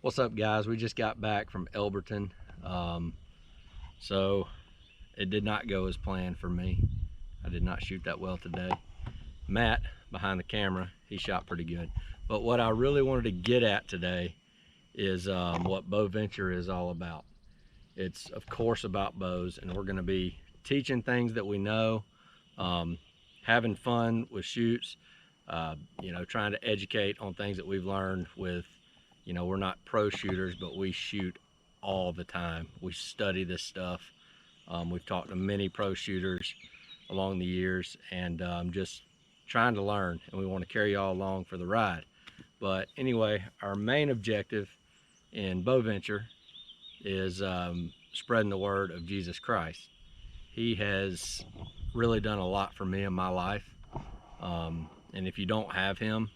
What's up, guys? We just got back from Elberton. So it did not go as planned for me. I did not shoot that well today. Matt, behind the camera, he shot pretty good. But what I really wanted to get at today is what bow venture is all about. It's, of course, about bows, and we're going to be teaching things that we know, having fun with shoots, trying to educate on things that we've learned with, we're not pro shooters, but we shoot all the time. We study this stuff. We've talked to many pro shooters along the years, and just trying to learn, and we want to carry y'all along for the ride. But anyway, our main objective in bow venture is spreading the word of Jesus Christ. He has really done a lot for me in my life, and if you don't have him,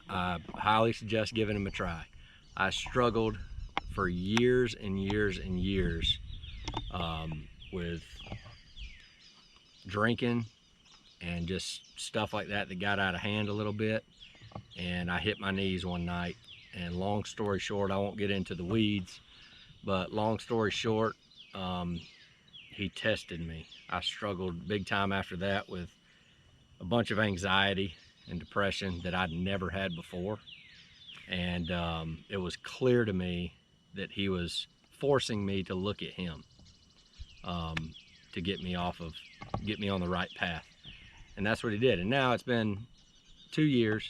I highly suggest giving him a try. I struggled for years and years and years with drinking and just stuff like that got out of hand a little bit, and I hit my knees one night. And long story short, I won't get into the weeds, but long story short, he tested me. I struggled big time after that with a bunch of anxiety and depression that I'd never had before. And it was clear to me that he was forcing me to look at him, to get me on the right path. And that's what he did. And now it's been 2 years,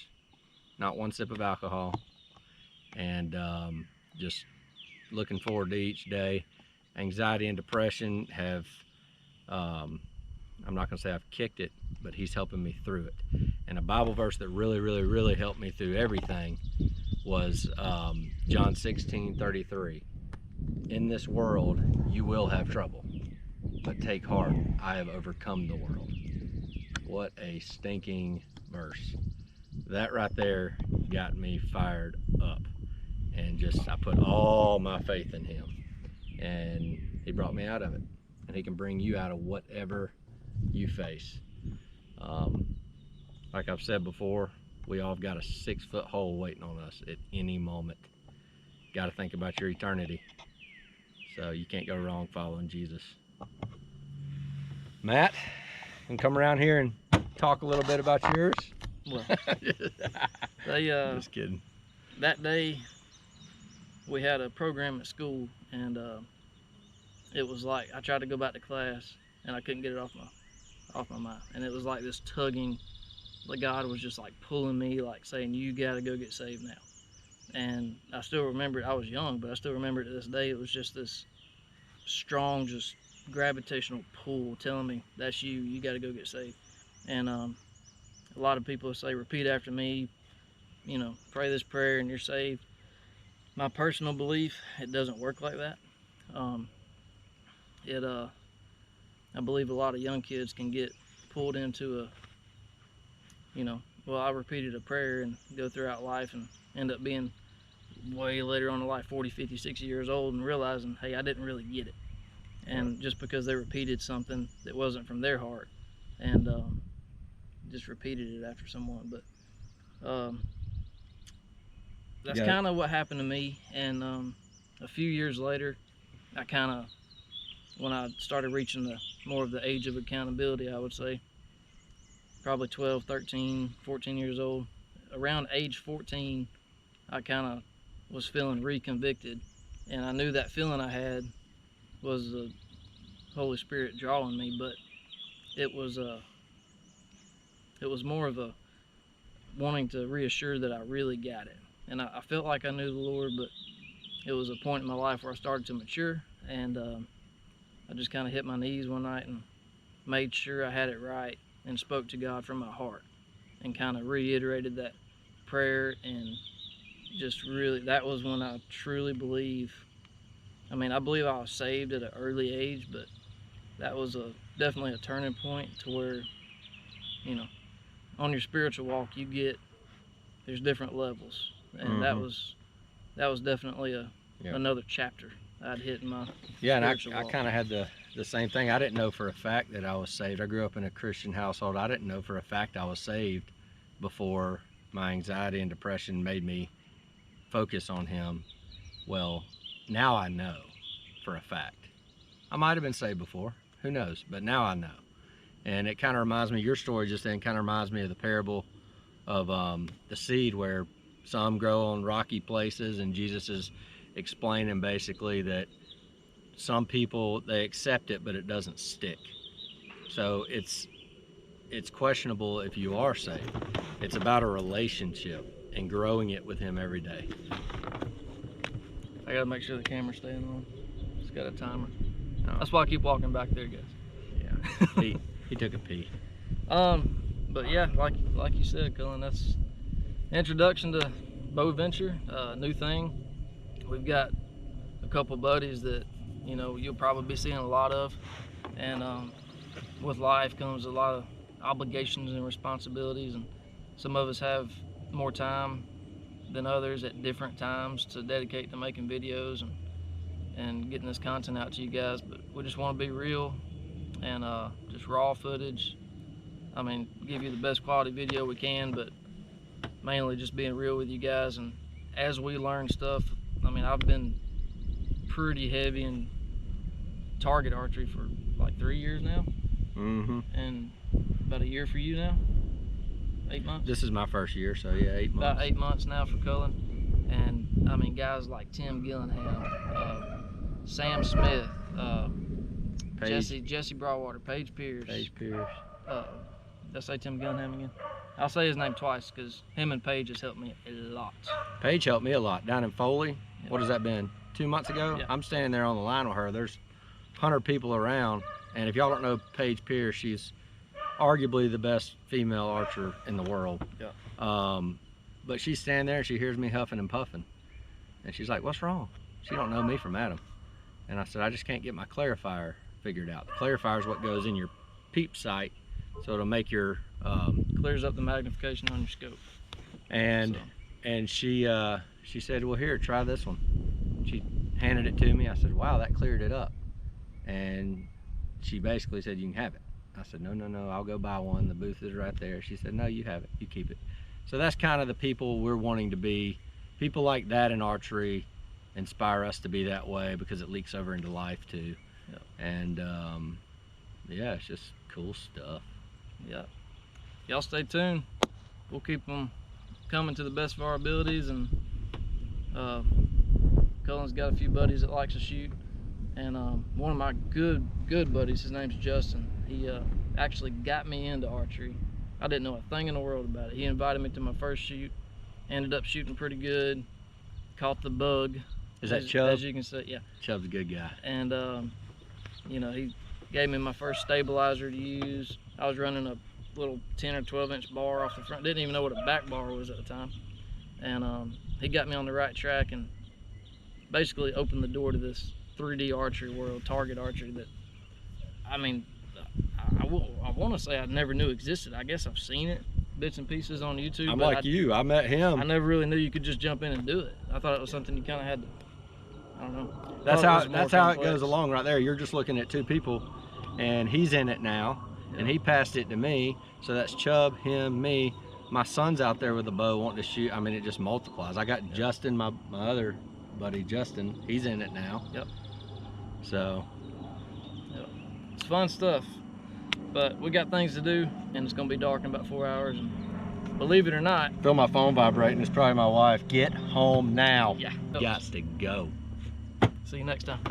not one sip of alcohol, and just looking forward to each day. Anxiety and depression have, I'm not going to say I've kicked it, but he's helping me through it. And a Bible verse that really helped me through everything was John 16:33. In this world you will have trouble, but take heart, I have overcome the world. What a stinking verse. That right there got me fired up, and just I put all my faith in him, and he brought me out of it, and he can bring you out of whatever you face. Like I've said before, we all got a 6-foot hole waiting on us at any moment. Got to think about your eternity, so you can't go wrong following Jesus. Matt, you can come around here and talk a little bit about yours. Well, they just kidding. That day we had a program at school, and it was like I tried to go back to class and I couldn't get it off my mind, and it was like this tugging. Like God was just like pulling me, like saying, you gotta go get saved now. And I still remember it. I was young, but I still remember it to this day. It was just this strong, just gravitational pull telling me, that's you gotta go get saved. And a lot of people say, repeat after me, pray this prayer and you're saved. My personal belief, it doesn't work like that. I believe a lot of young kids can get pulled into I repeated a prayer and go throughout life and end up being way later on in life, 40, 50, 60 years old, and realizing, hey, I didn't really get it. And just because they repeated something that wasn't from their heart, and just repeated it after someone. But that's kind of what happened to me. And a few years later, when I started reaching more of the age of accountability, I would say, probably 12, 13, 14 years old. Around age 14, I kind of was feeling reconvicted, and I knew that feeling I had was the Holy Spirit drawing me, but it was more of a wanting to reassure that I really got it. And I felt like I knew the Lord, but it was a point in my life where I started to mature, and I just kind of hit my knees one night and made sure I had it right, and spoke to God from my heart, and kind of reiterated that prayer. And just really, that was when I truly believe, I believe I was saved at an early age, but that was definitely a turning point to where, on your spiritual walk, there's different levels, and that was definitely another chapter I'd hit in my spiritual walk. I kind of had the same thing. I didn't know for a fact that I was saved. I grew up in a Christian household. I didn't know for a fact I was saved before my anxiety and depression made me focus on him. Well, now I know for a fact. I might have been saved before, who knows, but now I know. And it kind of reminds me, your story just then kind of reminds me of the parable of the seed, where some grow on rocky places, and Jesus is explaining basically that some people, they accept it, but it doesn't stick. So it's questionable if you are saved. It's about a relationship and growing it with him every day. I gotta make sure the camera's staying on. It's got a timer. Oh. That's why I keep walking back there, guys. Yeah, he took a pee. But yeah, like you said, Cullen, that's introduction to bow venture, new thing. We've got a couple buddies that, you know, you'll probably be seeing a lot of, and with life comes a lot of obligations and responsibilities, and some of us have more time than others at different times to dedicate to making videos and getting this content out to you guys. But we just want to be real and just raw footage. I mean, give you the best quality video we can, but mainly just being real with you guys. And as we learn stuff, I mean, I've been pretty heavy in target archery for like 3 years now. Mm-hmm. And about a year for you now? 8 months? This is my first year, so yeah, 8 months. About 8 months now for Cullen. And I mean, guys like Tim Gillingham, Sam Smith, Jesse Broadwater, Paige Pierce. Did I say Tim Gillingham again? I'll say his name twice because him and Paige has helped me a lot. Paige helped me a lot down in Foley. Yeah. What has that been? 2 months ago? Yeah. I'm standing there on the line with her. There's 100 people around, and if y'all don't know Paige Pierce, she's arguably the best female archer in the world. Yeah. But she's standing there and she hears me huffing and puffing, and she's like, "What's wrong?" She don't know me from Adam. And I said, "I just can't get my clarifier figured out." The clarifier is what goes in your peep sight, so it'll make your Clears up the magnification on your scope. and she said, "Well, here, try this one." She handed it to me. I said, "Wow, that cleared it up." And she basically said, "You can have it." I said, No, I'll go buy one. The booth is right there." She said, "No, you have it, you keep it." So that's kind of the people we're wanting to be. People like that in archery inspire us to be that way, because it leaks over into life too. Yep. And yeah, it's just cool stuff. Yeah. Y'all stay tuned. We'll keep them coming to the best of our abilities. And Cullen's got a few buddies that likes to shoot, and one of my good buddies, his name's Justin. He actually got me into archery. I didn't know a thing in the world about it. He invited me to my first shoot. Ended up shooting pretty good. Caught the bug. Is that Chubb? As you can see, yeah. Chubb's a good guy. And you know, he gave me my first stabilizer to use. I was running a little 10 or 12 inch bar off the front. Didn't even know what a back bar was at the time. And he got me on the right track and basically opened the door to this 3D archery world, target archery, that, I mean, I want to say I never knew existed. I guess I've seen it, bits and pieces on YouTube. I'm like you. I met him. I never really knew you could just jump in and do it. I thought it was something you kind of had to, I don't know. That's how it goes along right there. You're just looking at two people, and he's in it now, and he passed it to me. So that's Chubb, him, me. My son's out there with a bow wanting to shoot. I mean, it just multiplies. I got Justin, my other buddy Justin. He's in it now. Yep. So. Yep. It's fun stuff. But we got things to do, and it's gonna be dark in about 4 hours. And believe it or not, Feel my phone vibrating. It's probably my wife. Get home now. Yeah. Gots to go. See you next time.